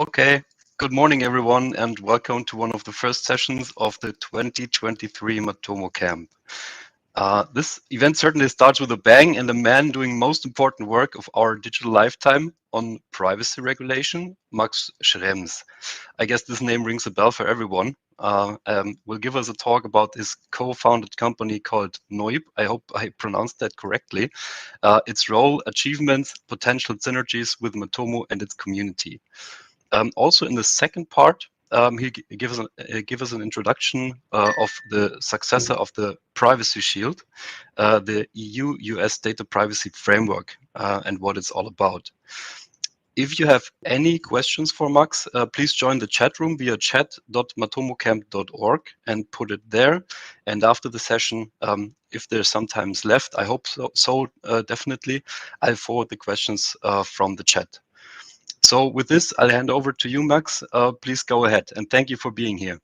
Okay, good morning everyone and welcome to one of the first sessions of the 2023 MatomoCamp. This event certainly starts with a bang and a man doing most important work of our digital lifetime on privacy regulation, Max Schrems. I guess this name rings a bell for everyone. Will give us a talk about his co-founded company called NOYB. I hope I pronounced that correctly. Its role, achievements, potential synergies with Matomo and its community. Also in the second part, he give us an introduction of the successor of the Privacy Shield, the EU-U.S. data privacy framework, and what it's all about. If you have any questions for Max, please join the chat room via chat.matomocamp.org and put it there. And after the session, if there's some time left, I hope so, definitely, I'll forward the questions from the chat. So with this, I'll hand over to you, Max. Please go ahead, and thank you for being here.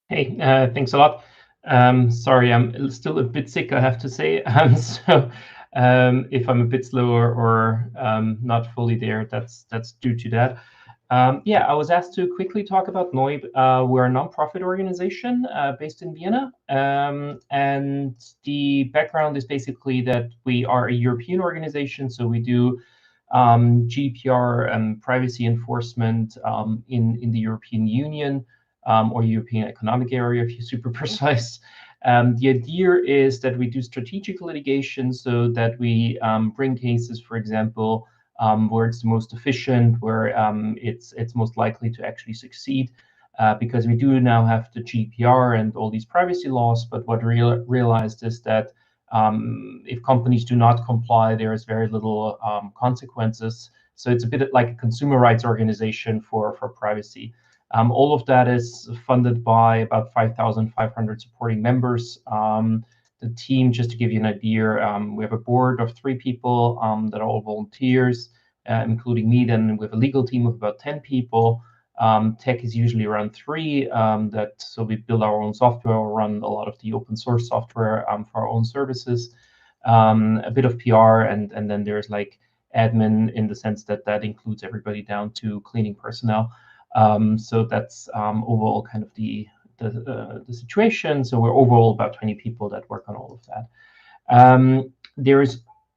Hey, thanks a lot. Sorry, I'm still a bit sick, I have to say. So if I'm a bit slower or not fully there, that's due to that. Yeah, I was asked to quickly talk about NOYB. We're a nonprofit organization based in Vienna. And the background is basically that we are a European organization, so we do GDPR and privacy enforcement in the European Union or European Economic Area, if you're super precise. The idea is that we do strategic litigation so that we bring cases, for example, where it's the most efficient, where it's most likely to actually succeed, because we do now have the GDPR and all these privacy laws. But what we realized is that if companies do not comply, there is very little consequences. So it's a bit like a consumer rights organization for privacy. All of that is funded by about 5,500 supporting members. The team, just to give you an idea, we have a board of 3 people that are all volunteers, including me. Then we have a legal team of about 10 people. Tech is usually around 3. So we build our own software, or run a lot of the open source software for our own services. A bit of PR, and then there's like admin, in the sense that that includes everybody down to cleaning personnel. So that's overall kind of the situation. So we're overall about 20 people that work on all of that.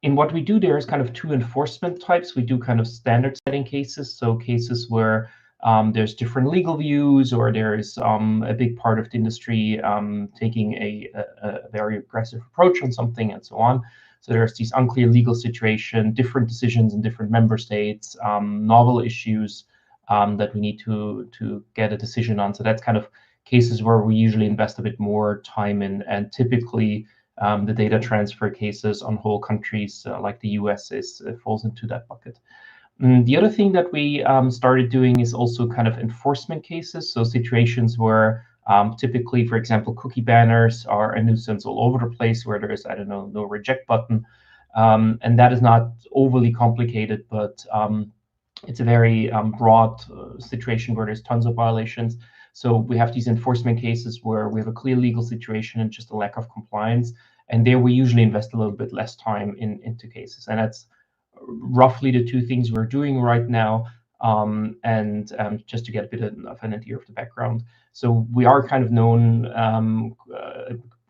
In what we do, there's kind of 2 enforcement types. We do kind of standard setting cases, so cases where there's different legal views, or there's a big part of the industry taking a very aggressive approach on something, and so on. So there's these unclear legal situation, different decisions in different member states, novel issues that we need to get a decision on. So that's kind of cases where we usually invest a bit more time in, and typically the data transfer cases on whole countries like the US falls into that bucket. The other thing that we started doing is also kind of enforcement cases. So situations where typically, for example, cookie banners are a nuisance all over the place, where there is, I don't know, no reject button. And that is not overly complicated, but it's a very broad situation where there's tons of violations. So we have these enforcement cases where we have a clear legal situation and just a lack of compliance. And there we usually invest a little bit less time into cases. And that's roughly the 2 things we're doing right now. And just to get a bit of an idea of the background. So we are kind of known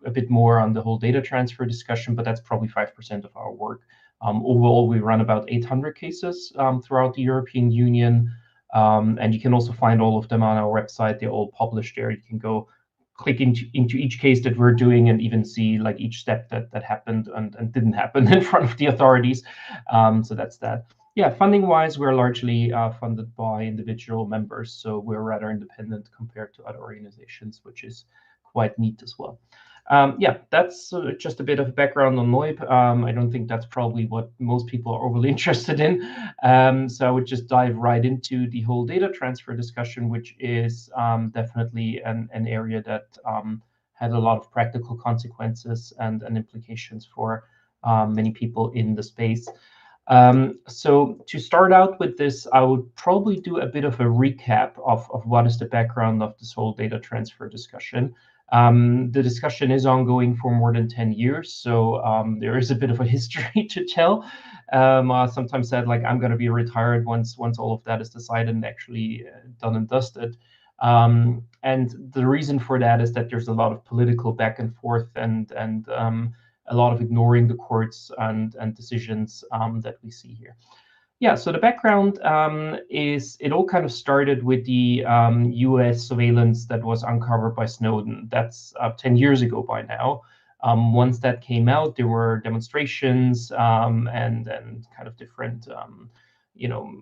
a bit more on the whole data transfer discussion, but that's probably 5% of our work. Overall, we run about 800 cases throughout the European Union. And you can also find all of them on our website. They're all published there. You can go click into each case that we're doing, and even see like each step that happened and didn't happen in front of the authorities. So that's that. Yeah, funding wise, we're largely funded by individual members. So we're rather independent compared to other organizations, which is quite neat as well. Yeah, that's just a bit of background on NOYB. I don't think that's probably what most people are overly interested in. So I would just dive right into the whole data transfer discussion, which is definitely an area that had a lot of practical consequences and implications for many people in the space. So to start out with this, I would probably do a bit of a recap of what is the background of this whole data transfer discussion. The discussion is ongoing for more than 10 years, so there is a bit of a history to tell. I sometimes said, like, I'm going to be retired once all of that is decided and actually done and dusted. And the reason for that is that there's a lot of political back and forth and a lot of ignoring the courts and decisions that we see here. Yeah, so the background is it all kind of started with the US surveillance that was uncovered by Snowden. That's 10 years ago by now. Once that came out, there were demonstrations and kind of different, you know,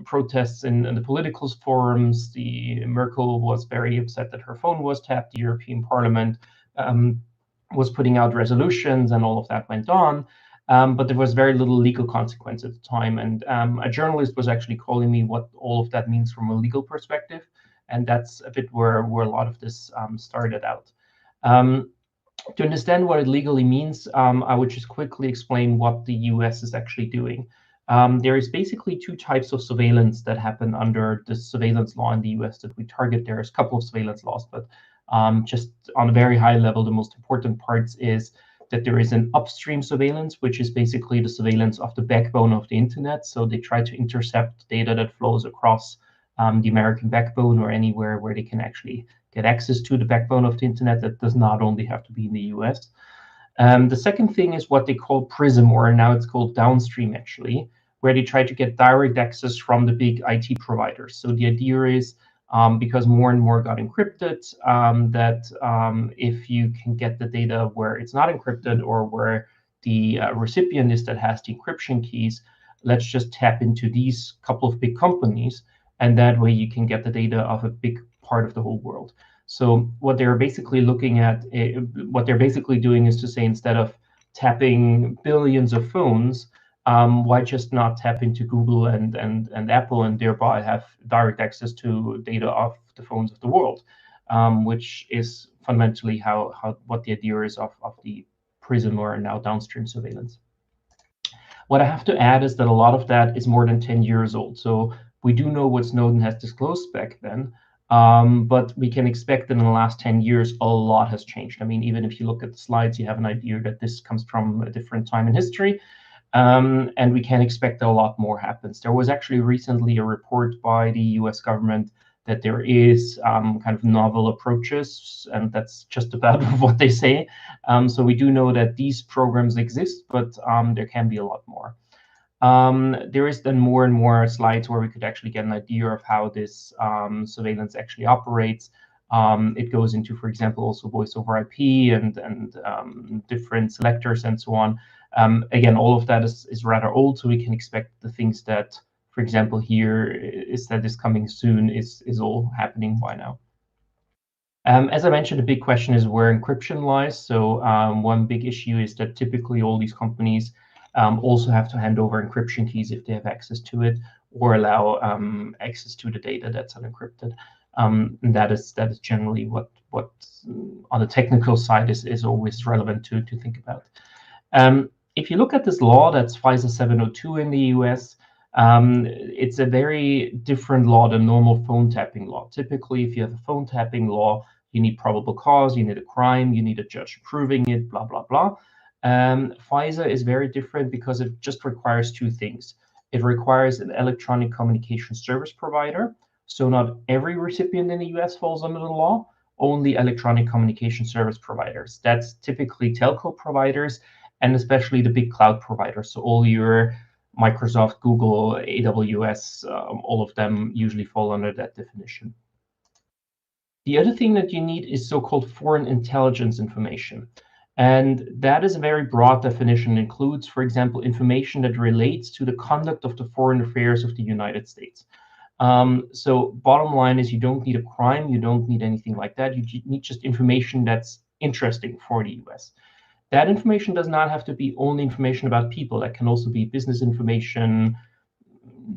protests in the political forums. The Merkel was very upset that her phone was tapped. The European Parliament was putting out resolutions, and all of that went on. But there was very little legal consequence at the time. And a journalist was actually calling me what all of that means from a legal perspective. And that's a bit where a lot of this started out. To understand what it legally means, I would just quickly explain what the US is actually doing. There is basically two types of surveillance that happen under the surveillance law in the US that we target. There's a couple of surveillance laws, but just on a very high level, the most important parts is that there is an upstream surveillance, which is basically the surveillance of the backbone of the internet. So they try to intercept data that flows across the American backbone or anywhere where they can actually get access to the backbone of the internet. That does not only have to be in the US. The second thing is what they call PRISM, or now it's called downstream actually, where they try to get direct access from the big IT providers. So the idea is because more and more got encrypted, that if you can get the data where it's not encrypted or where the recipient is that has the encryption keys, let's just tap into these couple of big companies, and that way you can get the data of a big part of the whole world. So what they're basically looking at, what they're basically doing is to say, instead of tapping billions of phones, why just not tap into Google and Apple and thereby have direct access to data of the phones of the world, which is fundamentally what the idea is of the PRISM or now downstream surveillance. What I have to add is that a lot of that is more than 10 years old. So we do know what Snowden has disclosed back then, but we can expect that in the last 10 years, a lot has changed. I mean, even if you look at the slides, you have an idea that this comes from a different time in history. And we can expect that a lot more happens. There was actually recently a report by the US government that there is kind of novel approaches, and that's just about what they say. So we do know that these programs exist, but there can be a lot more. There is then more and more slides where we could actually get an idea of how this surveillance actually operates. It goes into, for example, also voice over IP and different selectors and so on. Again, all of that is rather old, so we can expect the things that, for example, here is that is coming soon is all happening by now. As I mentioned, the big question is where encryption lies. So one big issue is that typically all these companies also have to hand over encryption keys if they have access to it, or allow access to the data that's unencrypted. And that is generally what on the technical side is always relevant to think about. If you look at this law, that's FISA 702 in the US, it's a very different law than normal phone tapping law. Typically, if you have a phone tapping law, you need probable cause, you need a crime, you need a judge approving it, blah, blah, blah. FISA is very different because it just requires two things. It requires an electronic communication service provider. So not every recipient in the US falls under the law, only electronic communication service providers. That's typically telco providers, and especially the big cloud providers. So all your Microsoft, Google, AWS, all of them usually fall under that definition. The other thing that you need is so-called foreign intelligence information. And that is a very broad definition. It includes, for example, information that relates to the conduct of the foreign affairs of the United States. So bottom line is you don't need a crime, you don't need anything like that. You need just information that's interesting for the US. That information does not have to be only information about people. That can also be business information,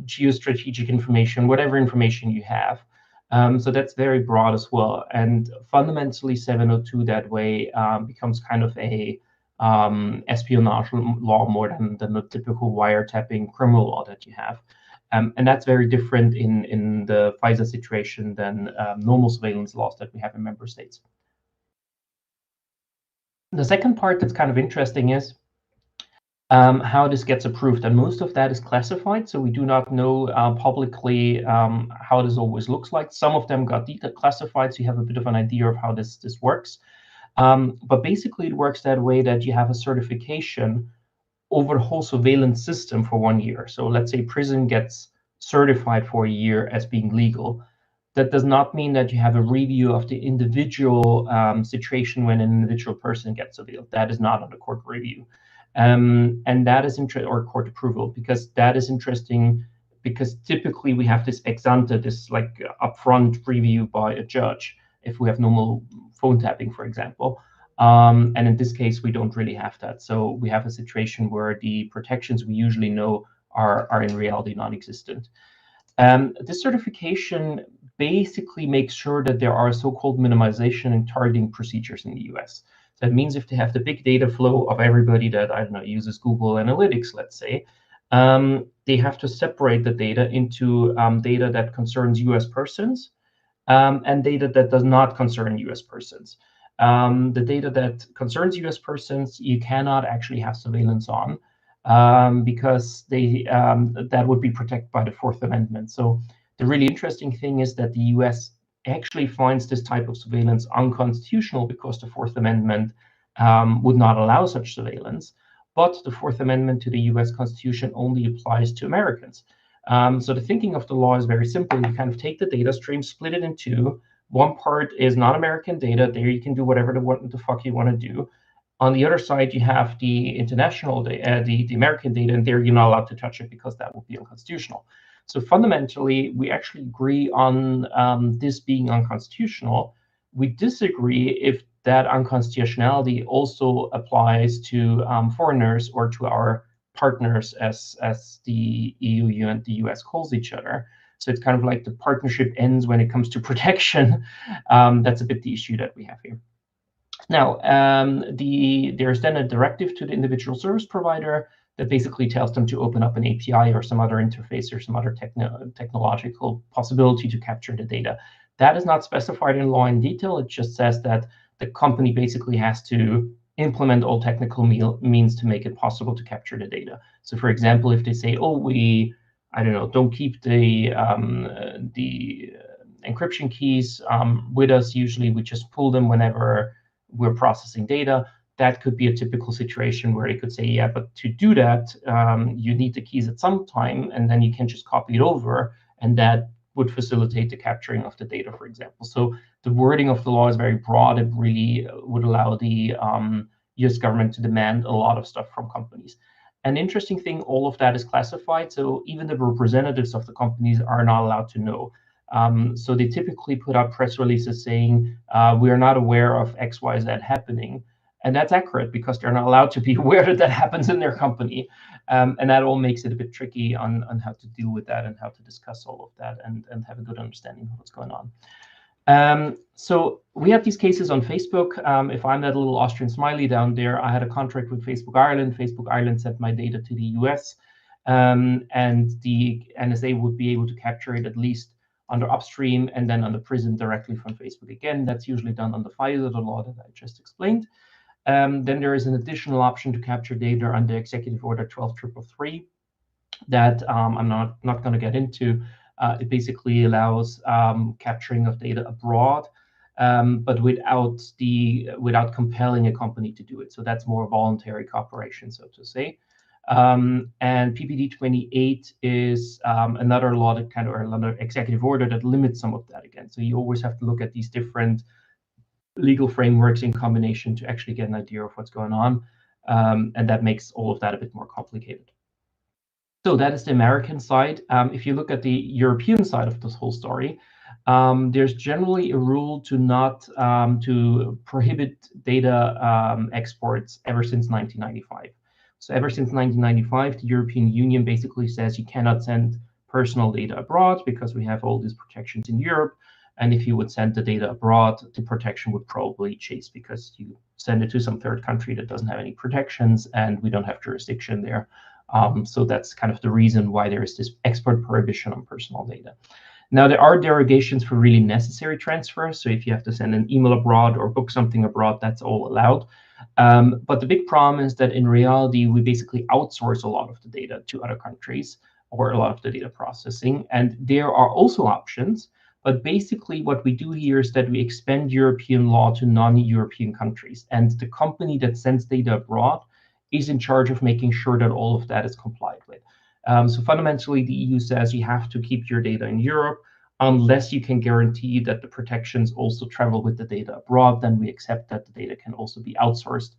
geostrategic information, whatever information you have. So that's very broad as well. And fundamentally, 702 that way becomes kind of a espionage law more than the typical wiretapping criminal law that you have. And that's very different in the FISA situation than normal surveillance laws that we have in member states. The second part that's kind of interesting is how this gets approved, and most of that is classified, so we do not know publicly how this always looks like. Some of them got declassified, so you have a bit of an idea of how this works. But basically, it works that way that you have a certification over the whole surveillance system for 1 year. So let's say prison gets certified for a year as being legal. That does not mean that you have a review of the individual situation when an individual person gets surveilled. That is not under court review. And that is interesting, or court approval, because that is interesting, because typically we have this ex ante, this like upfront review by a judge if we have normal phone tapping, for example. And in this case, we don't really have that. So we have a situation where the protections we usually know are in reality non-existent. This certification basically makes sure that there are so-called minimization and targeting procedures in the US. That means if they have the big data flow of everybody that, I don't know, uses Google Analytics, let's say, they have to separate the data into data that concerns US persons and data that does not concern US persons. The data that concerns US persons, you cannot actually have surveillance on because that would be protected by the Fourth Amendment. So the really interesting thing is that the US actually finds this type of surveillance unconstitutional because the Fourth Amendment would not allow such surveillance. But the Fourth Amendment to the US Constitution only applies to Americans. So the thinking of the law is very simple. You kind of take the data stream, split it in two. One part is non-American data. There you can do whatever the fuck you want to do. On the other side, you have the international, the American data, and there you're not allowed to touch it because that would be unconstitutional. So fundamentally, we actually agree on this being unconstitutional. We disagree if that unconstitutionality also applies to foreigners or to our partners as the EU and the US calls each other. So it's kind of like the partnership ends when it comes to protection. That's a bit the issue that we have here. Now, there's then a directive to the individual service provider that basically tells them to open up an API or some other interface or some other technological possibility to capture the data. That is not specified in law in detail. It just says that the company basically has to implement all technical means to make it possible to capture the data. So, for example, if they say, "Oh, I don't know, don't keep the encryption keys with us. Usually, we just pull them whenever we're processing data." That could be a typical situation where they could say, "Yeah, but to do that, you need the keys at some time, and then you can just copy it over, and that would facilitate the capturing of the data," for example. So the wording of the law is very broad. It really would allow the US government to demand a lot of stuff from companies. An interesting thing, all of that is classified, so even the representatives of the companies are not allowed to know. So they typically put out press releases saying, "We are not aware of X, Y, Z happening." And that's accurate because they're not allowed to be aware that that happens in their company. And that all makes it a bit tricky on how to deal with that and how to discuss all of that and have a good understanding of what's going on. So we have these cases on Facebook. If I'm that little Austrian smiley down there, I had a contract with Facebook Ireland. Facebook Ireland sent my data to the US, and the NSA would be able to capture it at least under upstream and then under prison directly from Facebook. Again, that's usually done under FISA, the law that I just explained. Then there is an additional option to capture data under Executive Order 12333 that I'm not going to get into. It basically allows capturing of data abroad, but without compelling a company to do it. So that's more voluntary cooperation, so to say. And PPD 28 is another law that or another executive order that limits some of that again. So you always have to look at these different legal frameworks in combination to actually get an idea of what's going on. And that makes all of that a bit more complicated. So that is the American side. If you look at the European side of this whole story, there's generally a rule to not to prohibit data exports ever since 1995. So ever since 1995, the European Union basically says you cannot send personal data abroad because we have all these protections in Europe. And if you would send the data abroad, the protection would probably cease because you send it to some third country that doesn't have any protections, and we don't have jurisdiction there. So that's kind of the reason why there is this export prohibition on personal data. Now, there are derogations for really necessary transfers. So if you have to send an email abroad or book something abroad, that's all allowed. But the big problem is that in reality, we basically outsource a lot of the data to other countries, or a lot of the data processing. And there are also options. But basically, what we do here is that we expand European law to non-European countries. And the company that sends data abroad is in charge of making sure that all of that is complied with. So fundamentally, the EU says you have to keep your data in Europe unless you can guarantee that the protections also travel with the data abroad. Then we accept that the data can also be outsourced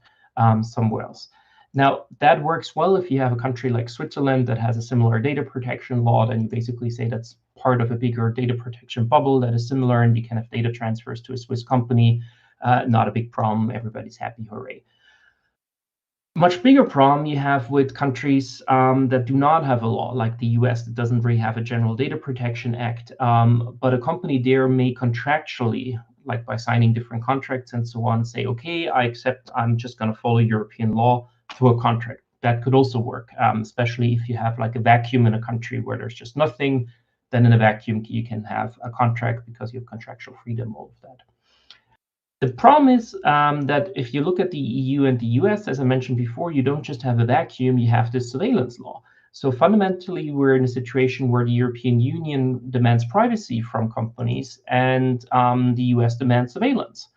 somewhere else. Now, that works well if you have a country like Switzerland that has a similar data protection law. Then you basically say that's part of a bigger data protection bubble that is similar, and you can have data transfers to a Swiss company. Not a big problem. Everybody's happy. Hooray. Much bigger problem you have with countries that do not have a law, like the US, that doesn't really have a General Data Protection Act. But a company there may contractually, like by signing different contracts and so on, say, okay, I accept, I'm just going to follow European law through a contract. That could also work, especially if you have like a vacuum in a country where there's just nothing. Then in a vacuum, you can have a contract because you have contractual freedom, all of that. The problem is that if you look at the EU and the US, as I mentioned before, you don't just have a vacuum, you have this surveillance law. So fundamentally, we're in a situation where the European Union demands privacy from companies, and the US demands surveillance.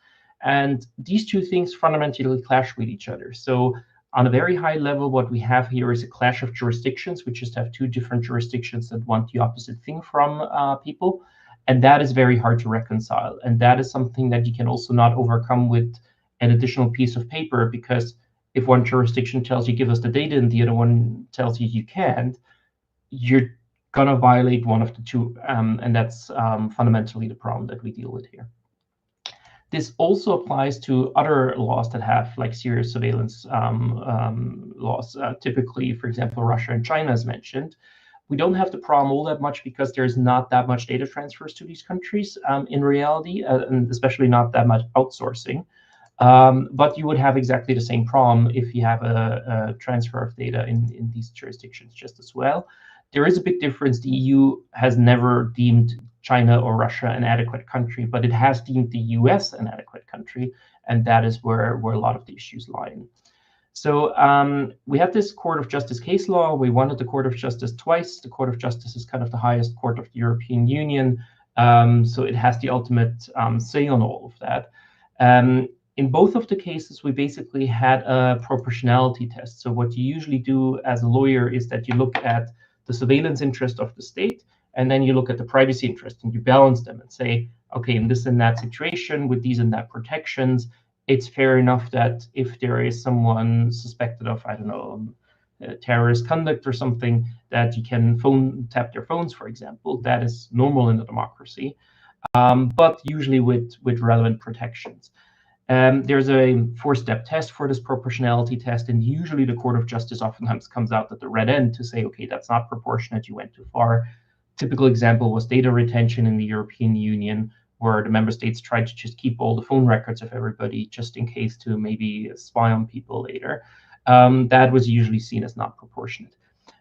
And these two things fundamentally clash with each other. So on a very high level, what we have here is a clash of jurisdictions. We just have two different jurisdictions that want the opposite thing from people. And that is very hard to reconcile. And that is something that you can also not overcome with an additional piece of paper, because if one jurisdiction tells you give us the data and the other one tells you you can't, you're going to violate one of the two. And that's fundamentally the problem that we deal with here. This also applies to other laws that have like serious surveillance laws. Typically, for example, Russia and China, as mentioned. We don't have the problem all that much because there's not that much data transfers to these countries in reality, and especially not that much outsourcing. But you would have exactly the same problem if you have a transfer of data in these jurisdictions just as well. There is a big difference. The EU has never deemed China or Russia an adequate country, but it has deemed the US an adequate country, and that is where a lot of the issues lie in. So we have this Court of Justice case law. We wanted the Court of Justice twice. The Court of Justice is kind of the highest court of the European Union. So it has the ultimate say on all of that. In both of the cases, we basically had a proportionality test. So what you usually do as a lawyer is that you look at the surveillance interest of the state, and then you look at the privacy interest, and you balance them and say, okay, in this and that situation, with these and that protections, it's fair enough that if there is someone suspected of, I don't know, terrorist conduct or something, that you can tap their phones, for example. That is normal in a democracy, but usually with relevant protections. There's a four-step test for this proportionality test, and usually the Court of Justice oftentimes comes out at the red end to say, okay, that's not proportionate, you went too far. Typical example was data retention in the European Union, where the member states tried to just keep all the phone records of everybody just in case to maybe spy on people later. That was usually seen as not proportionate.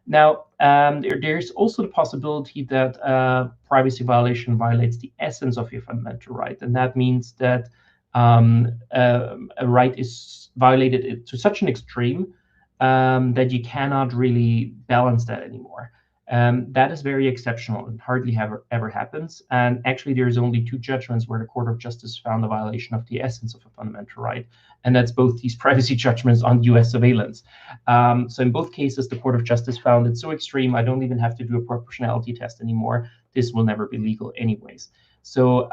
Now, there's also the possibility that privacy violation violates the essence of your fundamental right, and that means that a right is violated to such an extreme that you cannot really balance that anymore. That is very exceptional and hardly ever happens. And actually, there's only two judgments where the Court of Justice found a violation of the essence of a fundamental right. And that's both these privacy judgments on US surveillance. So in both cases, the Court of Justice found it so extreme, I don't even have to do a proportionality test anymore. This will never be legal anyways. So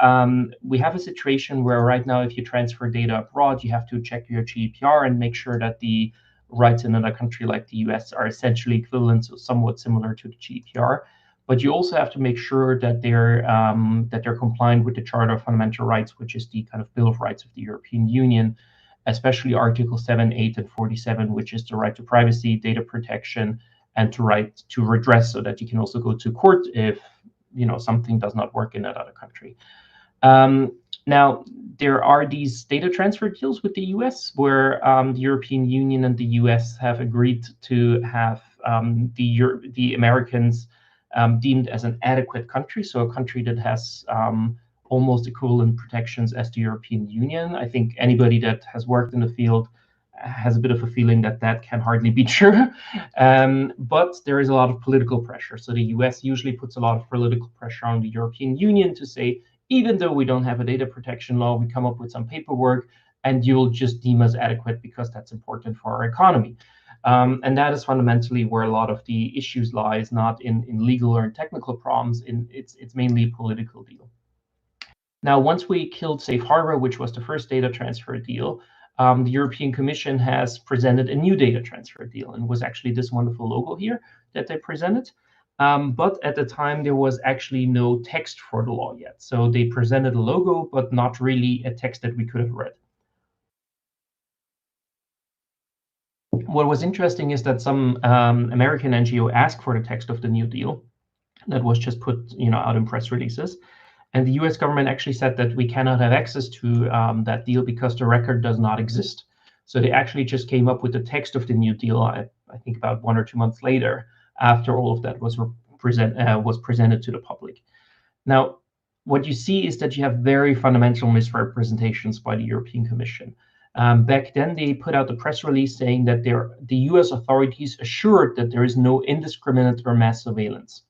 we have a situation where right now, if you transfer data abroad, you have to check your GDPR and make sure that the rights in another country like the US are essentially equivalent, so somewhat similar to the GDPR. But you also have to make sure that they're compliant with the Charter of Fundamental Rights, which is the kind of Bill of Rights of the European Union, especially Article 7, 8, and 47, which is the right to privacy, data protection, and to right to redress, so that you can also go to court if something does not work in that other country. Now, there are these data transfer deals with the US where the European Union and the US have agreed to have the Americans deemed as an adequate country, so a country that has almost equivalent protections as the European Union. I think anybody that has worked in the field has a bit of a feeling that that can hardly be true. But there is a lot of political pressure. So the US usually puts a lot of political pressure on the European Union to say, even though we don't have a data protection law, we come up with some paperwork and you'll just deem us adequate because that's important for our economy. And that is fundamentally where a lot of the issues lies, not in legal or in technical problems. It's mainly a political deal. Now, once we killed Safe Harbor, which was the first data transfer deal, the European Commission has presented a new data transfer deal, and it was actually this wonderful logo here that they presented. But at the time, there was actually no text for the law yet. So they presented a logo, but not really a text that we could have read. What was interesting is that some American NGO asked for the text of the new deal that was just put out in press releases. And the US government actually said that we cannot have access to that deal because the record does not exist. So they actually just came up with the text of the new deal, I think about 1 or 2 months later, after all of that was presented to the public. Now, what you see is that you have very fundamental misrepresentations by the European Commission. Back then, they put out a press release saying that the US authorities assured that there is no indiscriminate or mass surveillance.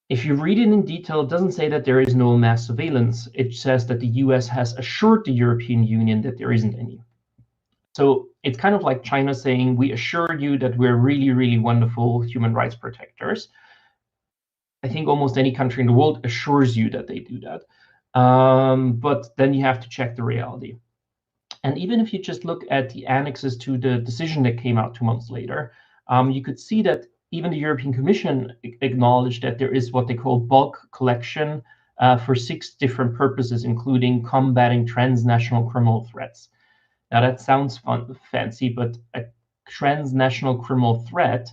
If you read it in detail, it doesn't say that there is no mass surveillance. It says that the US has assured the European Union that there isn't any. So it's kind of like China saying, we assure you that we're really, really wonderful human rights protectors. I think almost any country in the world assures you that they do that. But then you have to check the reality. And even if you just look at the annexes to the decision that came out 2 months later, you could see that even the European Commission acknowledged that there is what they call bulk collection for 6 different purposes, including combating transnational criminal threats. Now that sounds fancy, but a transnational criminal threat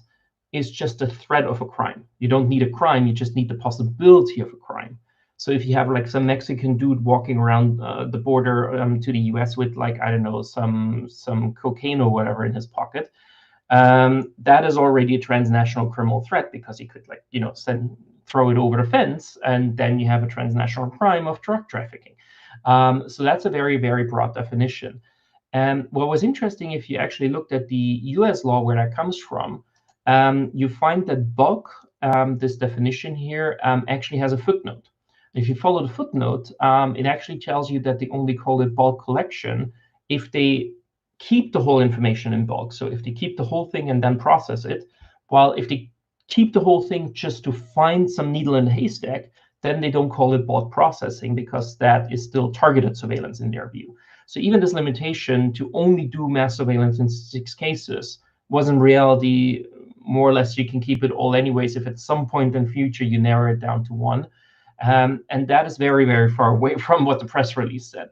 is just a threat of a crime. You don't need a crime, you just need the possibility of a crime. So if you have like some Mexican dude walking around the border to the US with like, I don't know, some cocaine or whatever in his pocket, that is already a transnational criminal threat because he could throw it over the fence, and then you have a transnational crime of drug trafficking. So that's a very, very broad definition. And what was interesting, if you actually looked at the US law where that comes from, you find that bulk, this definition here, actually has a footnote. If you follow the footnote, it actually tells you that they only call it bulk collection if they keep the whole information in bulk. So if they keep the whole thing and then process it, while if they keep the whole thing just to find some needle in the haystack, then they don't call it bulk processing because that is still targeted surveillance in their view. So even this limitation to only do mass surveillance in 6 cases was in reality more or less you can keep it all anyways if at some point in future you narrow it down to 1. And that is very, very far away from what the press release said.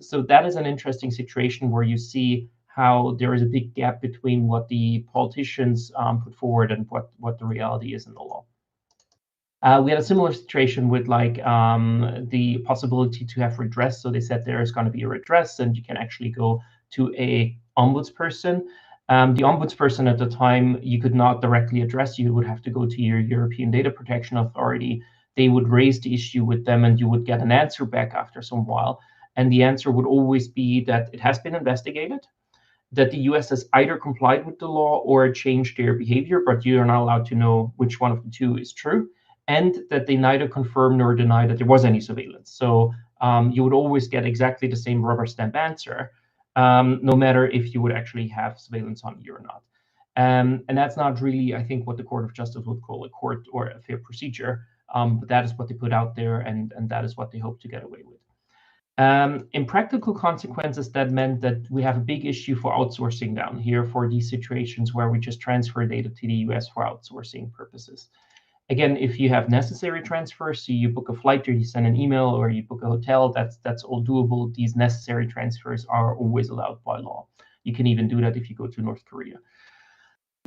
So that is an interesting situation where you see how there is a big gap between what the politicians put forward and what the reality is in the law. We had a similar situation with the possibility to have redress. So they said there is going to be a redress and you can actually go to a ombudsperson. The ombudsperson at the time, you could not directly address. You would have to go to your European Data Protection Authority. They would raise the issue with them and you would get an answer back after some while. And the answer would always be that it has been investigated, that the US has either complied with the law or changed their behavior, but you are not allowed to know which one of the two is true, and that they neither confirm nor deny that there was any surveillance. So you would always get exactly the same rubber stamp answer, no matter if you would actually have surveillance on you or not. And that's not really, I think, what the Court of Justice would call a court or a fair procedure. But that is what they put out there, and that is what they hope to get away with. In practical consequences, that meant that we have a big issue for outsourcing down here for these situations where we just transfer data to the US for outsourcing purposes. Again, if you have necessary transfers, so you book a flight or you send an email or you book a hotel, that's all doable. These necessary transfers are always allowed by law. You can even do that if you go to North Korea.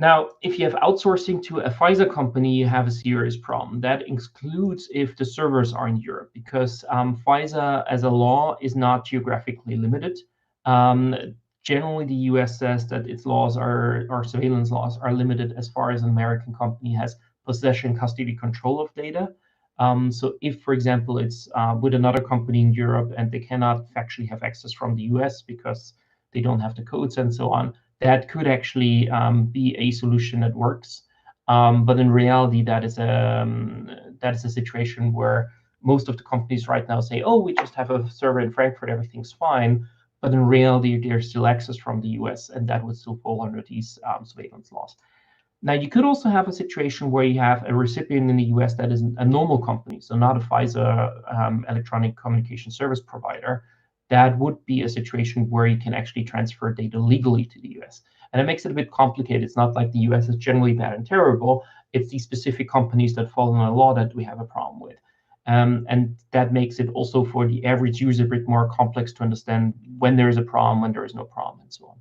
Now, if you have outsourcing to a FISA company, you have a serious problem. That includes if the servers are in Europe, because FISA as a law is not geographically limited. Generally, the US says that its laws or surveillance laws are limited as far as an American company has possession, custody, control of data. So if, for example, it's with another company in Europe and they cannot factually have access from the US because they don't have the codes and so on. That could actually be a solution that works. But in reality, that is a situation where most of the companies right now say, oh, we just have a server in Frankfurt, everything's fine. But in reality, there's still access from the US, and that would still fall under these surveillance laws. Now, you could also have a situation where you have a recipient in the US that is a normal company, so not a FISA electronic communication service provider. That would be a situation where you can actually transfer data legally to the US. And it makes it a bit complicated. It's not like the US is generally bad and terrible. It's these specific companies that fall in a law that we have a problem with. And that makes it also for the average user a bit more complex to understand when there is a problem, when there is no problem, and so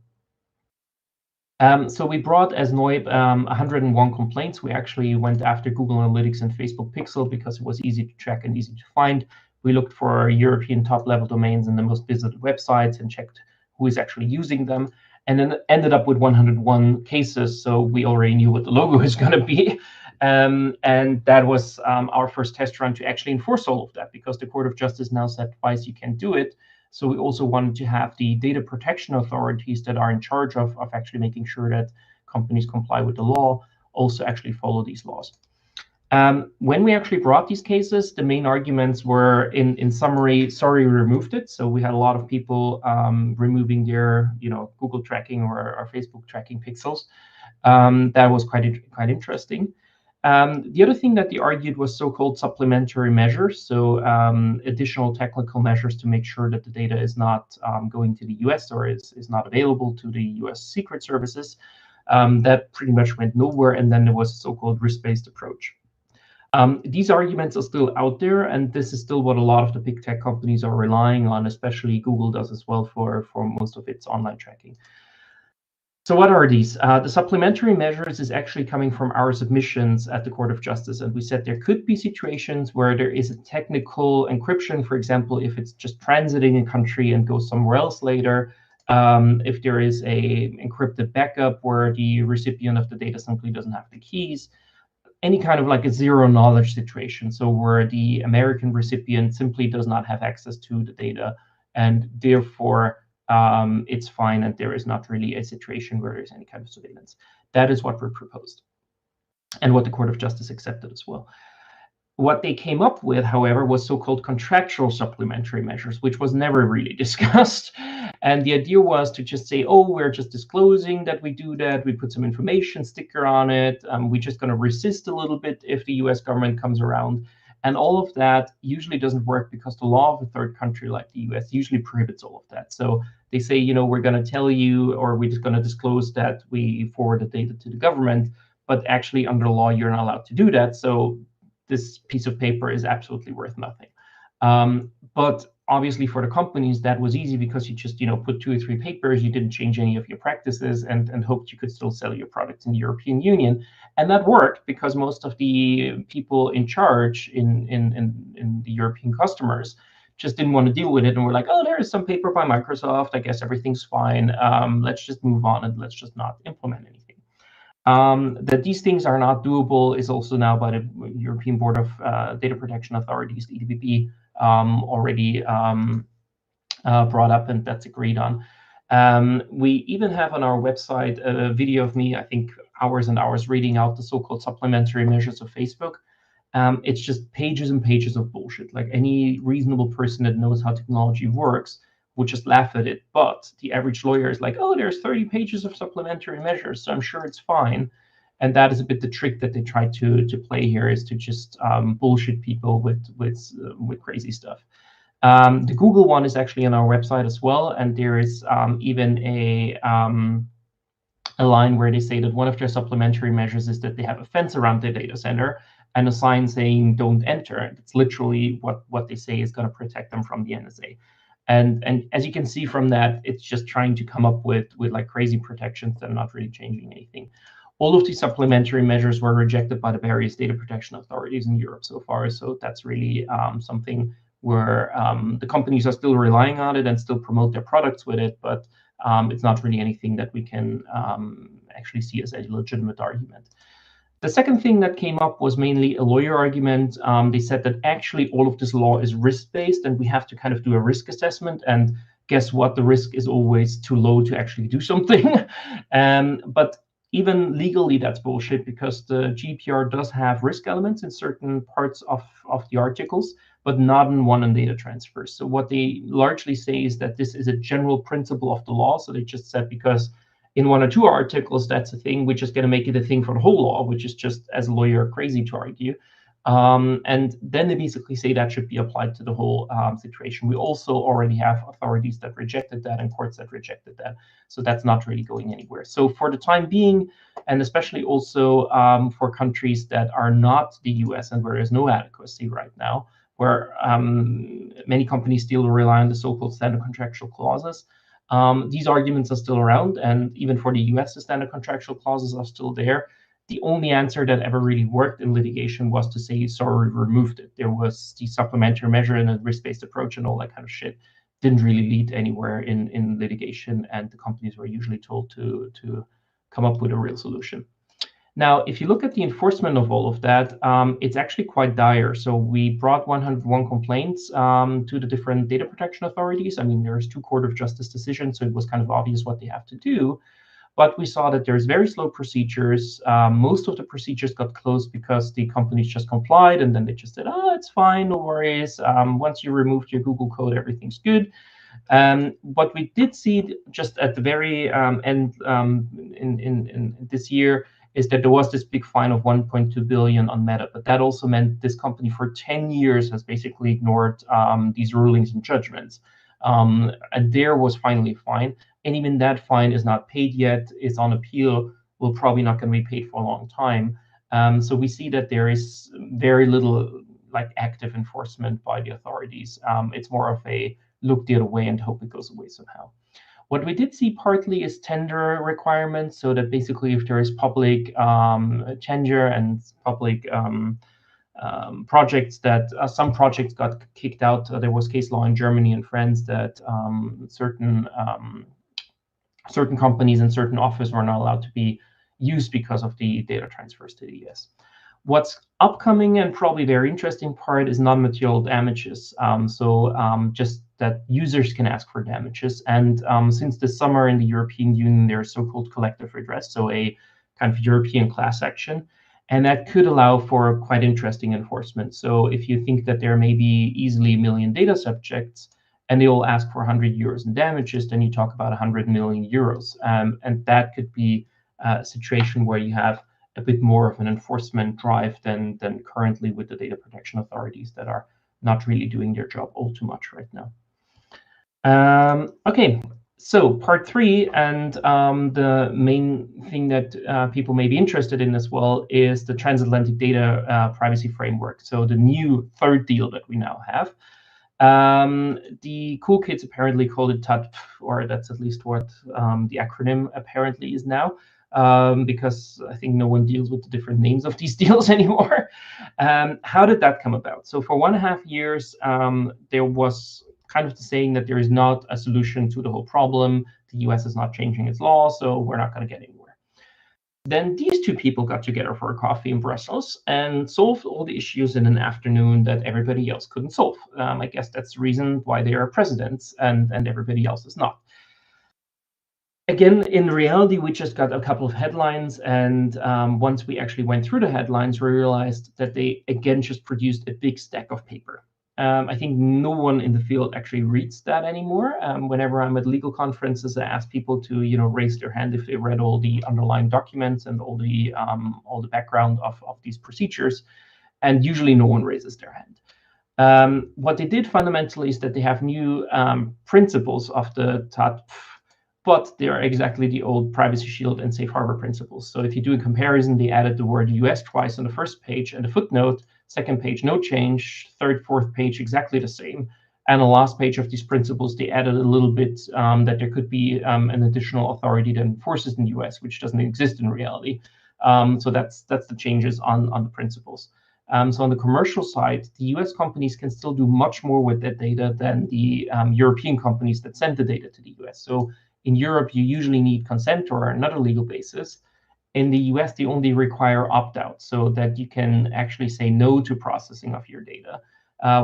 on. So we brought as NOYB 101 complaints. We actually went after Google Analytics and Facebook Pixel because it was easy to track and easy to find. We looked for European top-level domains and the most visited websites and checked who is actually using them, and then ended up with 101 cases. So we already knew what the logo is going to be. And that was our first test run to actually enforce all of that, because the Court of Justice now said twice you can't do it. So we also wanted to have the data protection authorities that are in charge of actually making sure that companies comply with the law also actually follow these laws. When we actually brought these cases, the main arguments were, in summary, sorry, we removed it. So we had a lot of people removing their, Google tracking or Facebook tracking pixels. That was quite interesting. The other thing that they argued was so-called supplementary measures, so additional technical measures to make sure that the data is not going to the US or is not available to the US secret services. That pretty much went nowhere, and then there was a so-called risk-based approach. These arguments are still out there, and this is still what a lot of the big tech companies are relying on, especially Google does as well for most of its online tracking. So what are these? The supplementary measures is actually coming from our submissions at the Court of Justice. And we said there could be situations where there is a technical encryption, for example, if it's just transiting a country and goes somewhere else later, if there is a encrypted backup where the recipient of the data simply doesn't have the keys, any kind of like a zero knowledge situation. So where the American recipient simply does not have access to the data, and therefore it's fine, and there is not really a situation where there's any kind of surveillance. That is what we proposed, and what the Court of Justice accepted as well. What they came up with, however, was so-called contractual supplementary measures, which was never really discussed. And the idea was to just say, oh, we're just disclosing that we do that. We put some information sticker on it. We're just going to resist a little bit if the US government comes around. And all of that usually doesn't work because the law of a third country like the US usually prohibits all of that. So they say, we're going to tell you, or we're just going to disclose that we forward the data to the government, but actually under law, you're not allowed to do that. So this piece of paper is absolutely worth nothing. But obviously for the companies, that was easy because you just put 2 or 3 papers, you didn't change any of your practices, and hoped you could still sell your products in the European Union. And that worked because most of the people in charge in the European customers just didn't want to deal with it and were like, oh, there is some paper by Microsoft, I guess everything's fine. Let's just move on and let's just not implement anything. That these things are not doable is also now by the European Board of Data Protection Authorities, the EDPB, already brought up, and that's agreed on. We even have on our website a video of me, I think hours and hours, reading out the so-called supplementary measures of Facebook. It's just pages and pages of bullshit. Like any reasonable person that knows how technology works would just laugh at it. But the average lawyer is like, oh, there's 30 pages of supplementary measures, so I'm sure it's fine. And that is a bit the trick that they try to play here, is to just bullshit people with crazy stuff. The Google one is actually on our website as well, and there is even a line where they say that one of their supplementary measures is that they have a fence around their data center and a sign saying "Don't enter." And it's literally what they say is going to protect them from the NSA. And as you can see from that, it's just trying to come up with like crazy protections that are not really changing anything. All of these supplementary measures were rejected by the various data protection authorities in Europe so far. So that's really something where the companies are still relying on it and still promote their products with it, but it's not really anything that we can actually see as a legitimate argument. The second thing that came up was mainly a lawyer argument. They said that actually all of this law is risk-based, and we have to kind of do a risk assessment. And guess what? The risk is always too low to actually do something. But even legally, that's bullshit, because the GDPR does have risk elements in certain parts of the articles, but not in one on data transfers. So what they largely say is that this is a general principle of the law. So they just said, because in one or two articles that's a thing, we're just going to make it a thing for the whole law, which is just, as a lawyer, crazy to argue. And then they basically say that should be applied to the whole situation. We also already have authorities that rejected that and courts that rejected that. So that's not really going anywhere. So for the time being, and especially also for countries that are not the US and where there's no adequacy right now, where many companies still rely on the so-called standard contractual clauses, these arguments are still around. And even for the US, the standard contractual clauses are still there. The only answer that ever really worked in litigation was to say, sorry, we removed it. There was the supplementary measure and a risk-based approach and all that kind of shit. Didn't really lead anywhere in litigation, and the companies were usually told to come up with a real solution. Now, if you look at the enforcement of all of that, it's actually quite dire. So we brought 101 complaints to the different data protection authorities. I mean, there's 2 Court of Justice decisions, so it was kind of obvious what they have to do. But we saw that there's very slow procedures. Most of the procedures got closed because the companies just complied, and then they just said, oh, it's fine, no worries. Once you removed your Google code, everything's good. What we did see just at the very end in this year is that there was this big fine of 1.2 billion on Meta, but that also meant this company for 10 years has basically ignored these rulings and judgments. And there was finally a fine, and even that fine is not paid yet. It's on appeal. Will probably not going to be paid for a long time. So we see that there is very little like active enforcement by the authorities. It's more of a look the other way and hope it goes away somehow. What we did see partly is tender requirements, so that basically if there is public tender and public projects that some projects got kicked out. There was case law in Germany and France that certain companies and certain offices were not allowed to be used because of the data transfers to the US. What's upcoming and probably very interesting part is non-material damages. Just that users can ask for damages. And since this summer in the European Union, there's so-called collective redress, so a kind of European class action. And that could allow for quite interesting enforcement. So if you think that there may be easily 1 million data subjects and they all ask for 100 euros in damages, then you talk about 100 million euros. And that could be a situation where you have a bit more of an enforcement drive than currently with the data protection authorities that are not really doing their job all too much right now. Okay, so part 3, and the main thing that people may be interested in as well is the transatlantic data privacy framework. So the new 3rd deal that we now have. The cool kids apparently called it TAT, or that's at least what the acronym apparently is now. Because I think no one deals with the different names of these deals anymore. How did that come about? So for 1.5 years, there was kind of the saying that there is not a solution to the whole problem. The US is not changing its law, so we're not going to get anywhere. Then these 2 people got together for a coffee in Brussels and solved all the issues in an afternoon that everybody else couldn't solve. I guess that's the reason why they are presidents and everybody else is not. Again, in reality, we just got a couple of headlines, and once we actually went through the headlines, we realized that they, again, just produced a big stack of paper. I think no one in the field actually reads that anymore. Whenever I'm at legal conferences, I ask people to, raise their hand if they read all the underlying documents and all the background of these procedures, and usually no one raises their hand. What they did fundamentally is that they have new principles of the TAT, but they are exactly the old Privacy Shield and Safe Harbor principles. So if you do a comparison, they added the word US twice on the first page and the footnote, second page, no change, third, fourth page, exactly the same. And the last page of these principles, they added a little bit that there could be an additional authority that enforces in the US, which doesn't exist in reality. So that's the changes on the principles. So on the commercial side, the US companies can still do much more with that data than the European companies that send the data to the US. So in Europe, you usually need consent or another legal basis. In the US, they only require opt-out so that you can actually say no to processing of your data.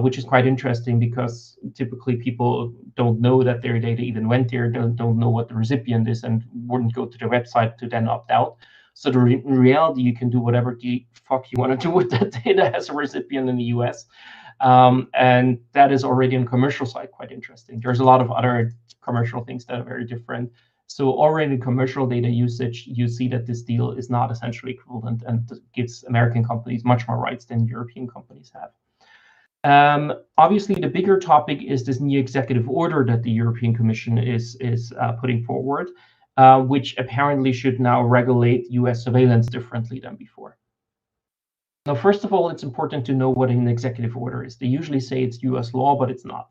which is quite interesting because typically people don't know that their data even went there, don't know what the recipient is, and wouldn't go to the website to then opt out. So in reality, you can do whatever the fuck you want to do with that data as a recipient in the US. And that is already on commercial side quite interesting. There's a lot of other commercial things that are very different. So already in commercial data usage, you see that this deal is not essentially equivalent and gives American companies much more rights than European companies have. Obviously, the bigger topic is this new executive order that the European Commission is putting forward, which apparently should now regulate US surveillance differently than before. Now, first of all, it's important to know what an executive order is. They usually say it's US law, but it's not.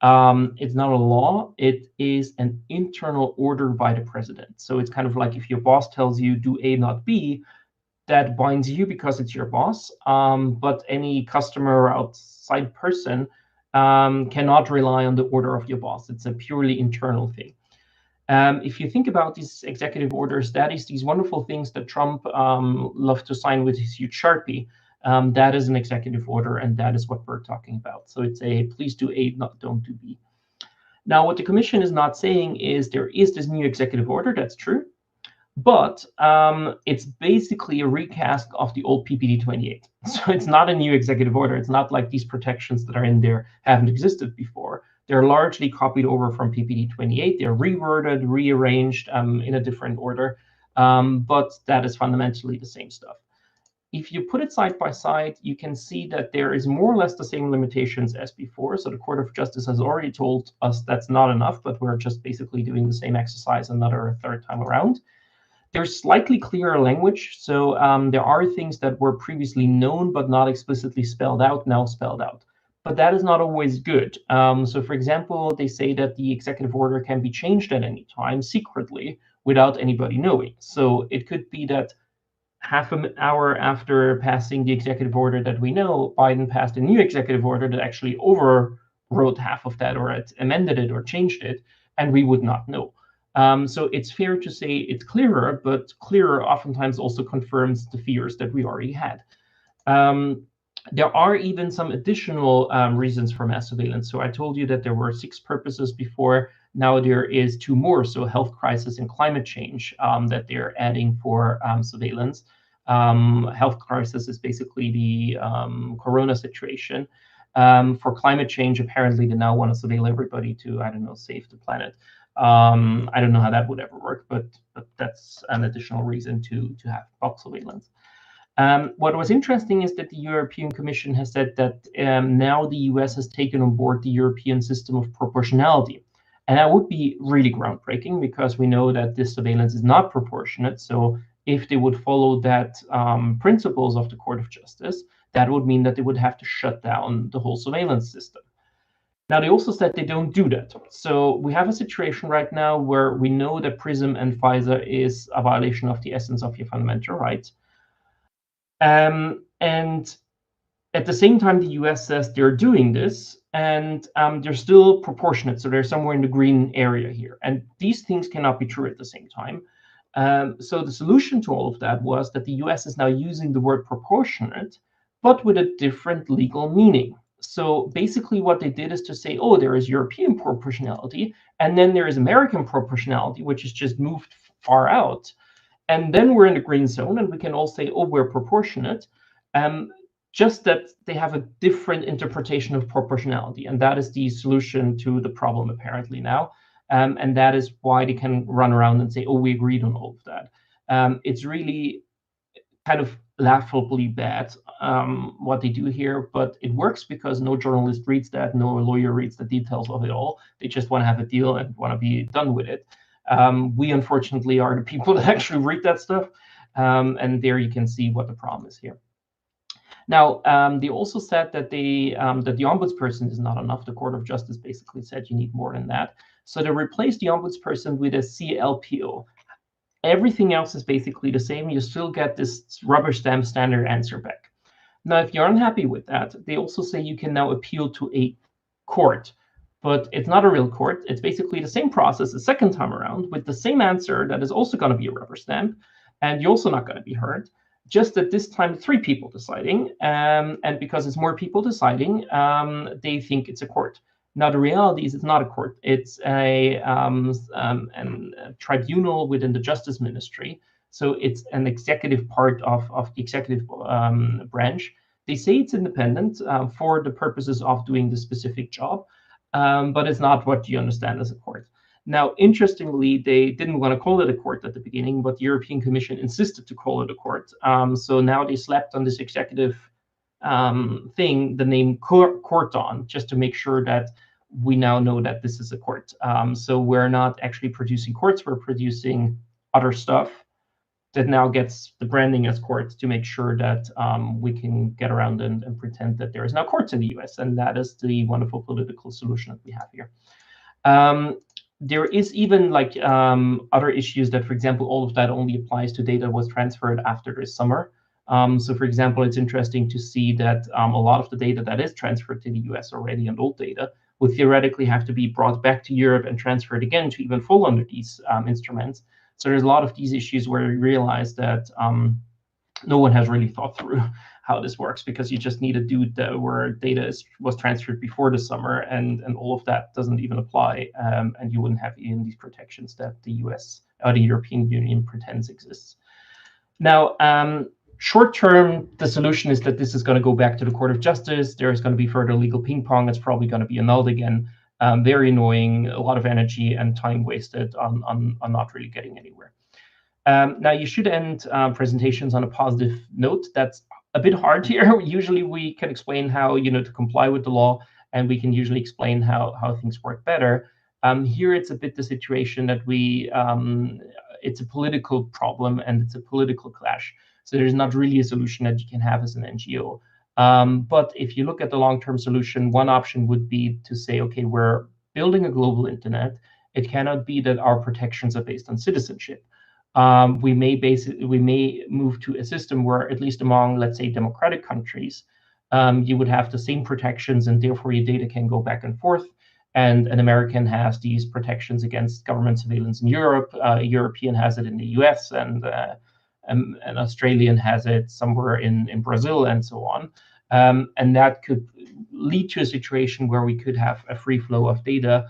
It's not a law. It is an internal order by the president. So it's kind of like if your boss tells you do A, not B, that binds you because it's your boss. But any customer or outside person cannot rely on the order of your boss. It's a purely internal thing. If you think about these executive orders, that is these wonderful things that Trump loved to sign with his huge Sharpie. That is an executive order, and that is what we're talking about. So it's a please do A, don't do B. Now, what the Commission is not saying is there is this new executive order, that's true, but it's basically a recast of the old PPD 28. So it's not a new executive order. It's not like these protections that are in there haven't existed before. They're largely copied over from PPD 28. They're reworded, rearranged in a different order, but that is fundamentally the same stuff. If you put it side by side, you can see that there is more or less the same limitations as before. So the Court of Justice has already told us that's not enough, but we're just basically doing the same exercise another third time around. There's slightly clearer language. So there are things that were previously known but not explicitly spelled out, now spelled out. But that is not always good. So for example, they say that the executive order can be changed at any time secretly without anybody knowing. So it could be that half an hour after passing the executive order that we know, Biden passed a new executive order that actually overwrote half of that or amended it or changed it, and we would not know. So it's fair to say it's clearer, but clearer oftentimes also confirms the fears that we already had. There are even some additional reasons for mass surveillance. So I told you that there were 6 purposes before. Now there is 2 more. So health crisis and climate change that they're adding for surveillance. Health crisis is basically the corona situation. For climate change, apparently they now want to surveil everybody to, I don't know, save the planet. I don't know how that would ever work, but that's an additional reason to have bulk surveillance. What was interesting is that the European Commission has said that now the US has taken on board the European system of proportionality. And that would be really groundbreaking because we know that this surveillance is not proportionate. So if they would follow that principles of the Court of Justice, that would mean that they would have to shut down the whole surveillance system. Now, they also said they don't do that. So we have a situation right now where we know that PRISM and FISA is a violation of the essence of your fundamental rights. And at the same time, the US says they're doing this, and they're still proportionate. So they're somewhere in the green area here. And these things cannot be true at the same time. So the solution to all of that was that the US is now using the word proportionate, but with a different legal meaning. So basically what they did is to say, oh, there is European proportionality, and then there is American proportionality, which is just moved far out. And then we're in the green zone, and we can all say, oh, we're proportionate. Just that they have a different interpretation of proportionality. And that is the solution to the problem apparently now. And that is why they can run around and say, oh, we agreed on all of that. It's really kind of laughably bad what they do here, but it works because no journalist reads that, no lawyer reads the details of it all. They just want to have a deal and want to be done with it. We unfortunately are the people that actually read that stuff. And there you can see what the problem is here. Now, they also said that the ombudsperson is not enough. The Court of Justice basically said you need more than that. So they replaced the ombudsperson with a CLPO. Everything else is basically the same. You still get this rubber stamp standard answer back. Now, if you're unhappy with that, they also say you can now appeal to a court. But it's not a real court. It's basically the same process a second time around with the same answer that is also going to be a rubber stamp. And you're also not going to be heard. just at this time, 3 people deciding, and because it's more people deciding, they think it's a court. Now, the reality is it's not a court. It's a tribunal within the Justice Ministry. So it's an executive part of the executive branch. They say it's independent for the purposes of doing the specific job, but it's not what you understand as a court. Now, interestingly, they didn't want to call it a court at the beginning, but the European Commission insisted to call it a court. So now they slapped on this executive thing the name court on, just to make sure that we now know that this is a court. So we're not actually producing courts, we're producing other stuff that now gets the branding as courts to make sure that we can get around and pretend that there is now courts in the US. And that is the wonderful political solution that we have here. There is even like other issues that, for example, all of that only applies to data was transferred after this summer. So, for example, it's interesting to see that a lot of the data that is transferred to the US already, and old data, would theoretically have to be brought back to Europe and transferred again to even fall under these instruments. So there's a lot of these issues where we realize that no one has really thought through how this works, because you just need a dude where data was transferred before the summer, and all of that doesn't even apply, and you wouldn't have even these protections that the US or the European Union pretends exists. Now, short term, the solution is that this is going to go back to the Court of Justice. There's going to be further legal ping pong. It's probably going to be annulled again. Very annoying, a lot of energy and time wasted on not really getting anywhere. Now, you should end presentations on a positive note. That's a bit hard here. Usually we can explain how, to comply with the law, and we can usually explain how things work better. Here it's a bit the situation that it's a political problem and it's a political clash. So there's not really a solution that you can have as an NGO. But if you look at the long-term solution, one option would be to say, okay, we're building a global internet. It cannot be that our protections are based on citizenship. We may move to a system where, at least among, let's say, democratic countries, you would have the same protections, and therefore your data can go back and forth. And an American has these protections against government surveillance in Europe. A European has it in the US, and an Australian has it somewhere in Brazil, and so on. And that could lead to a situation where we could have a free flow of data,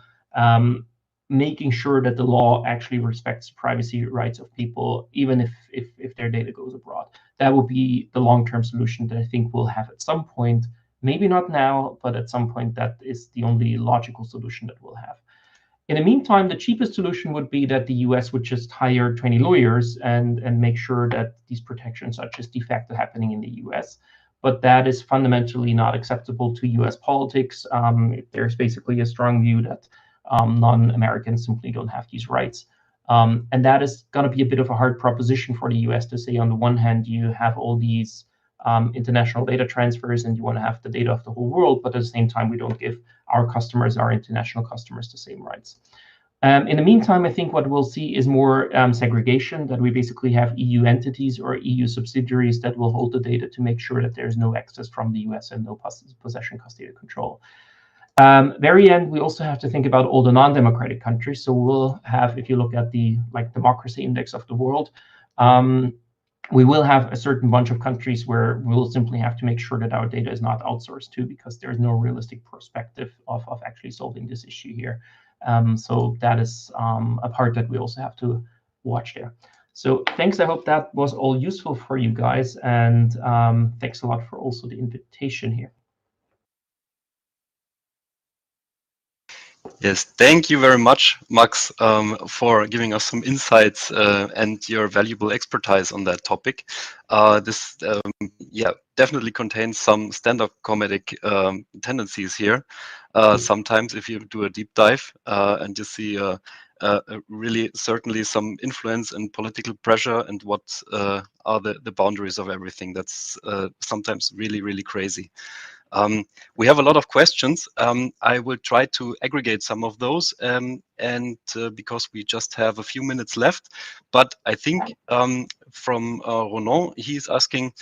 making sure that the law actually respects privacy rights of people, even if their data goes abroad. That will be the long-term solution that I think we'll have at some point. Maybe not now, but at some point that is the only logical solution that we'll have. In the meantime, the cheapest solution would be that the US would just hire 20 lawyers and make sure that these protections are just de facto happening in the US. But that is fundamentally not acceptable to US politics. There's basically a strong view that non-Americans simply don't have these rights. And that is going to be a bit of a hard proposition for the US to say, on the one hand, you have all these international data transfers and you want to have the data of the whole world, but at the same time, we don't give our customers, our international customers, the same rights. In the meantime, I think what we'll see is more segregation, that we basically have EU entities or EU subsidiaries that will hold the data to make sure that there's no access from the US and no possession, custody, or control. Very end, we also have to think about all the non-democratic countries. So we'll have, if you look at the democracy index of the world, we will have a certain bunch of countries where we'll simply have to make sure that our data is not outsourced to, because there's no realistic perspective of actually solving this issue here. So that is a part that we also have to watch there. So thanks. I hope that was all useful for you guys. And thanks a lot for also the invitation here. Yes, thank you very much, Max, for giving us some insights and your valuable expertise on that topic. This, definitely contains some stand-up comedic tendencies here. Sometimes, if you do a deep dive and you see really certainly some influence and political pressure and what are the boundaries of everything, that's sometimes really, really crazy. We have a lot of questions. I will try to aggregate some of those, and because we just have a few minutes left, but I think from Ronan, he's asking,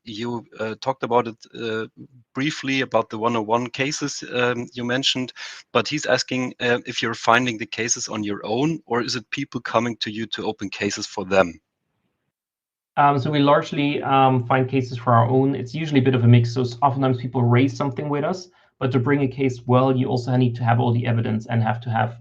you talked about it briefly about the 101 cases you mentioned, but he's asking if you're finding the cases on your own, or is it people coming to you to open cases for them? So we largely find cases for our own. It's usually a bit of a mix. So oftentimes people raise something with us, but to bring a case well, you also need to have all the evidence and have to have,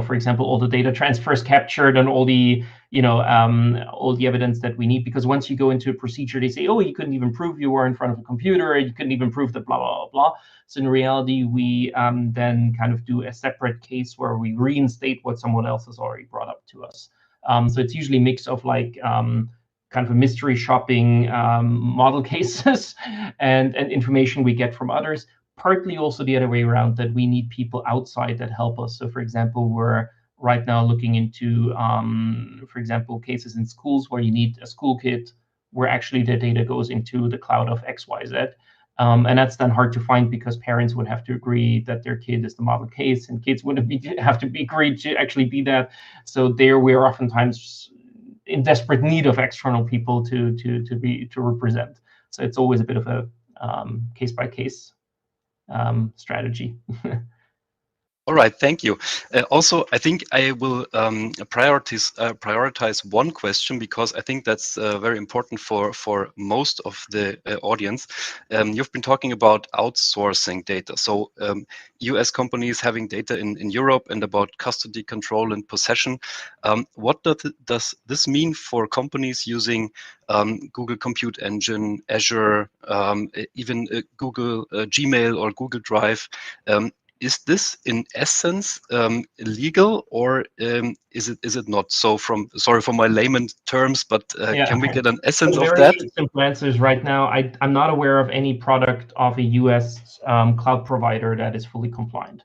for example, all the data transfers captured and all the, all the evidence that we need. Because once you go into a procedure, they say, oh, you couldn't even prove you were in front of a computer. You couldn't even prove that blah, blah, blah, blah. So in reality, we then kind of do a separate case where we reinstate what someone else has already brought up to us. So it's usually a mix of like, kind of a mystery shopping model cases and information we get from others. Partly also the other way around, that we need people outside that help us. So for example, we're right now looking into, for example, cases in schools where you need a school kit where actually the data goes into the cloud of XYZ. And that's then hard to find because parents would have to agree that their kid is the model case, and kids wouldn't have to be agreed to actually be that. So there we're oftentimes in desperate need of external people to represent. So it's always a bit of a case by case strategy. All right, thank you. Also, I think I will prioritize one question because I think that's very important for most of the audience. You've been talking about outsourcing data. So US companies having data in Europe and about custody, control, and possession. What does this mean for companies using Google Compute Engine, Azure, even Google Gmail or Google Drive? Is this in essence illegal, or is it not? So sorry for my layman terms, but Yeah. can we get an essence of very that? simple answers right now. I'm not aware of any product of a US cloud provider that is fully compliant.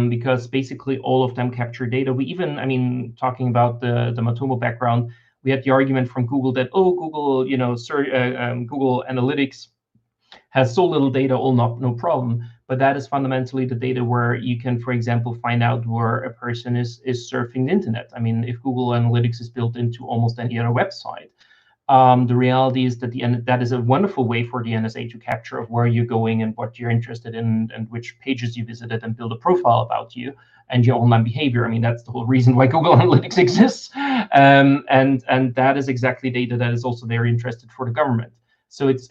Because basically all of them capture data. We even, I mean, talking about the Matomo background, we had the argument from Google that, oh, Google, Google Analytics has so little data, all no problem. But that is fundamentally the data where you can, for example, find out where a person is surfing the internet. I mean, if Google Analytics is built into almost any other website, the reality is that that is a wonderful way for the NSA to capture of where you're going and what you're interested in and which pages you visited and build a profile about you and your online behavior. I mean, that's the whole reason why Google Analytics exists. And that is exactly data that is also very interested for the government. So it's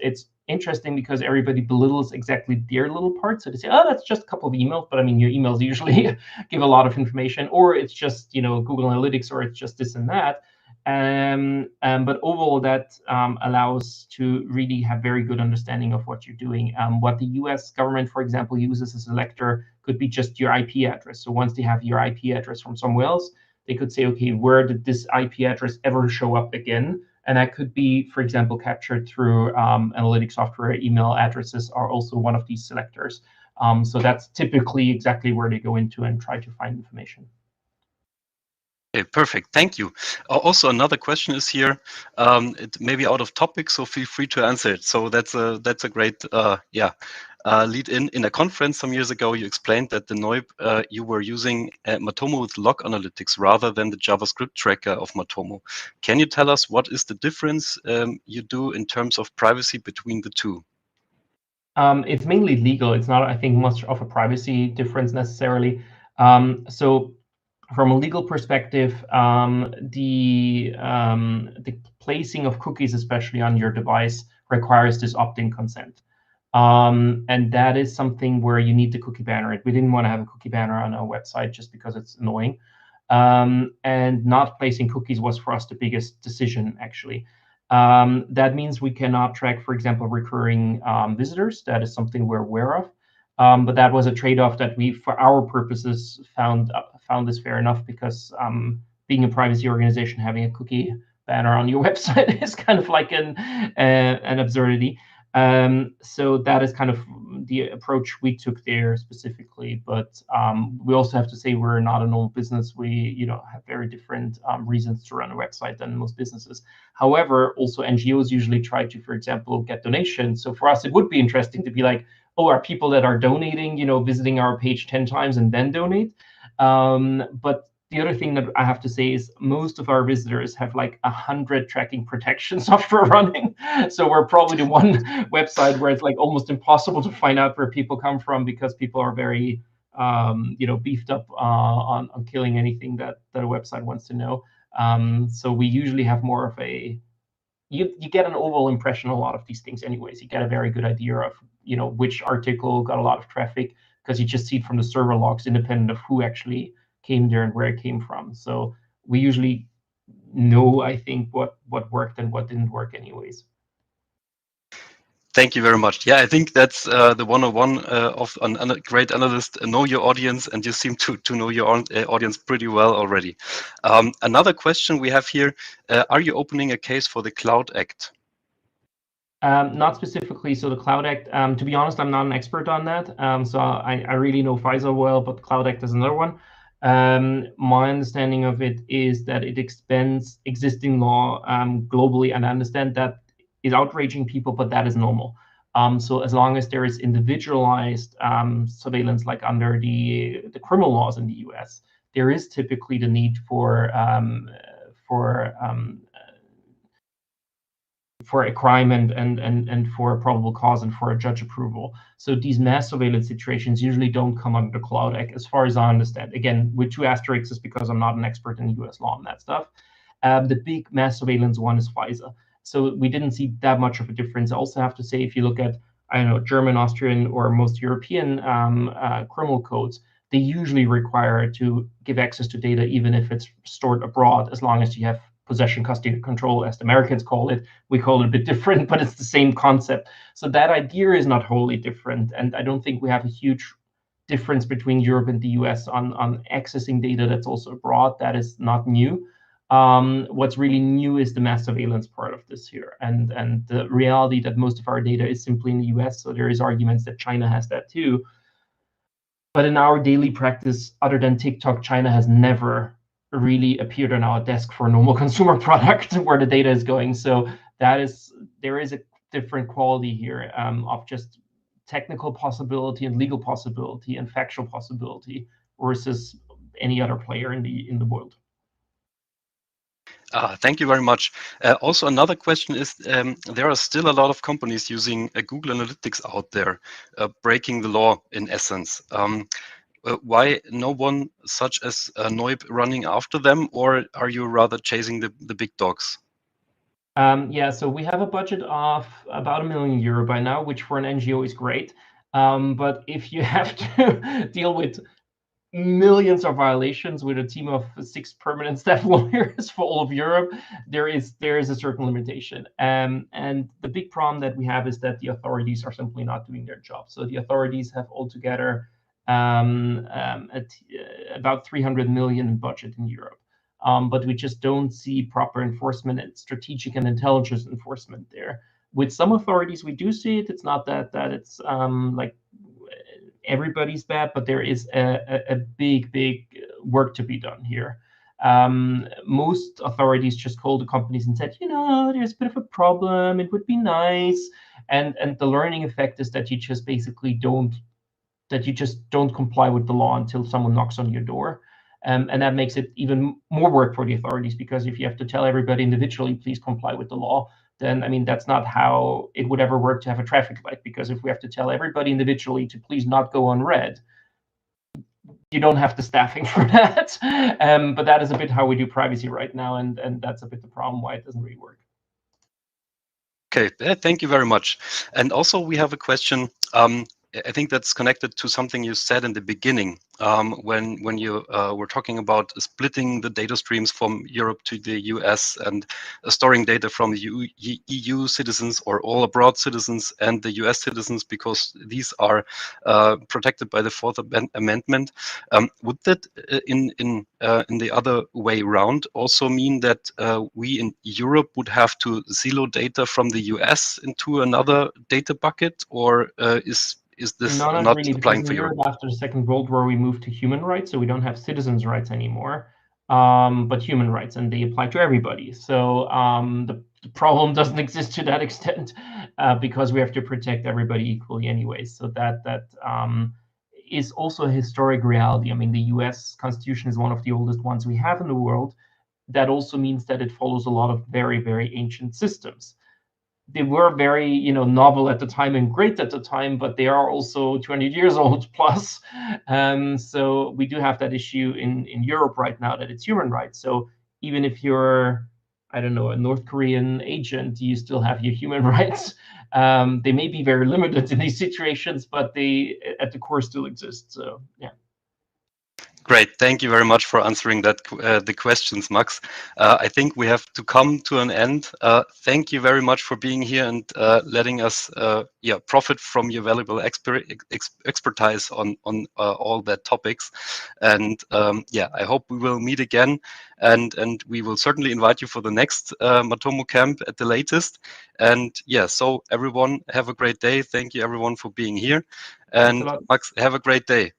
interesting because everybody belittles exactly their little part. So they say, oh, that's just a couple of emails. But I mean, your emails usually give a lot of information, or it's just, Google Analytics, or it's just this and that. But overall, that allows to really have very good understanding of what you're doing. What the US government, for example, uses as a selector could be just your IP address. So once they have your IP address from somewhere else, they could say, okay, where did this IP address ever show up again? And that could be, for example, captured through analytic software. Email addresses are also one of these selectors. So that's typically exactly where they go into and try to find information. Okay, perfect. Thank you. Also, another question is here. It may be out of topic, so feel free to answer it. So that's a great lead in. In a conference some years ago, you explained that the NOYB you were using Matomo with log analytics rather than the JavaScript tracker of Matomo. Can you tell us what is the difference you do in terms of privacy between the two? It's mainly legal. It's not, I think, much of a privacy difference necessarily. So from a legal perspective, the placing of cookies, especially on your device, requires this opt-in consent. And that is something where you need the cookie banner. We didn't want to have a cookie banner on our website just because it's annoying. And not placing cookies was for us the biggest decision, actually. That means we cannot track, for example, recurring visitors. That is something we're aware of. But that was a trade-off that we, for our purposes, found this fair enough, because being a privacy organization, having a cookie banner on your website is kind of like an absurdity. So that is kind of the approach we took there specifically. But we also have to say we're not a normal business. We have very different reasons to run a website than most businesses. However, also NGOs usually try to, for example, get donations. So for us, it would be interesting to be like, oh, are people that are donating, visiting our page 10 times and then donate? But the other thing that I have to say is most of our visitors have like 100 tracking protection software running. So we're probably the one website where it's like almost impossible to find out where people come from, because people are very, beefed up on killing anything that a website wants to know. So we usually have more of a you get an overall impression of a lot of these things anyways. You get a very good idea of, which article got a lot of traffic, because you just see it from the server logs independent of who actually came there and where it came from. So we usually know, I think, what worked and what didn't work anyways. Thank you very much. Yeah, I think that's the 101 of a great analyst. Know your audience, and you seem to know your audience pretty well already. Another question we have here, are you opening a case for the Cloud Act? Not specifically. So the Cloud Act, to be honest, I'm not an expert on that. So I really know FISA well, but the Cloud Act is another one. My understanding of it is that it expands existing law globally, and I understand that is outraging people, but that is normal. So as long as there is individualized surveillance, like under the criminal laws in the U.S., there is typically the need for a crime and for a probable cause and for a judge approval. So these mass surveillance situations usually don't come under the Cloud Act, as far as I understand. Again, with 2 asterisks, because I'm not an expert in US law on that stuff. The big mass surveillance one is FISA. So we didn't see that much of a difference. I also have to say, if you look at, I don't know, German, Austrian, or most European criminal codes, they usually require to give access to data, even if it's stored abroad, as long as you have possession, custody, control, as the Americans call it. We call it a bit different, but it's the same concept. So that idea is not wholly different. And I don't think we have a huge difference between Europe and the US on accessing data that's also abroad. That is not new. What's really new is the mass surveillance part of this here, and the reality that most of our data is simply in the US. So there is arguments that China has that too. But in our daily practice, other than TikTok, China has never really appeared on our desk for a normal consumer product where the data is going. So there is a different quality here of just technical possibility and legal possibility and factual possibility versus any other player in the world. Thank you very much. Also, another question is, there are still a lot of companies using Google Analytics out there, breaking the law in essence. Why no one such as NOYB running after them, or are you rather chasing the big dogs? Yeah, so we have a budget of about €1 million by now, which for an NGO is great. But if you have to deal with millions of violations with a team of 6 permanent staff lawyers for all of Europe, there is a certain limitation. And the big problem that we have is that the authorities are simply not doing their job. So the authorities have altogether about 300 million in budget in Europe. But we just don't see proper enforcement and strategic and intelligence enforcement there. With some authorities, we do see it. It's not that it's like everybody's bad, but there is a big work to be done here. Most authorities just called the companies and said, there's a bit of a problem, it would be nice. And the learning effect is that you just basically don't comply with the law until someone knocks on your door. And that makes it even more work for the authorities, because if you have to tell everybody individually, please comply with the law, then, I mean, that's not how it would ever work to have a traffic light. Because if we have to tell everybody individually to please not go on red, you don't have the staffing for that. But that is a bit how we do privacy right now, and that's a bit the problem why it doesn't really work. Okay, thank you very much. And also we have a question. I think that's connected to something you said in the beginning, when you were talking about splitting the data streams from Europe to the US and storing data from the EU citizens or all abroad citizens and the US citizens, because these are protected by the Fourth Amendment. Would that, in the other way around, also mean that we in Europe would have to silo data from the US into another data bucket, or is this not not really, applying because for in Europe? Europe, after the Second World War, we moved to human rights, so we don't have citizens' rights anymore, but human rights, and they apply to everybody. So the problem doesn't exist to that extent, because we have to protect everybody equally anyway. So that is also a historic reality. I mean, the US Constitution is one of the oldest ones we have in the world. That also means that it follows a lot of very, very ancient systems. They were very, novel at the time and great at the time, but they are also 200 years old plus. So we do have that issue in Europe right now, that it's human rights. So even if you're I don't know, a North Korean agent, you still have your human rights. They may be very limited in these situations, but they at the core still exist. So yeah. Great. Thank you very much for answering that the questions, Max. I think we have to come to an end. Thank you very much for being here and letting us profit from your valuable expertise on all that topics. And I hope we will meet again, and we will certainly invite you for the next MatomoCamp at the latest. And so everyone have a great day. Thank you everyone for being here. And Max, have a great day.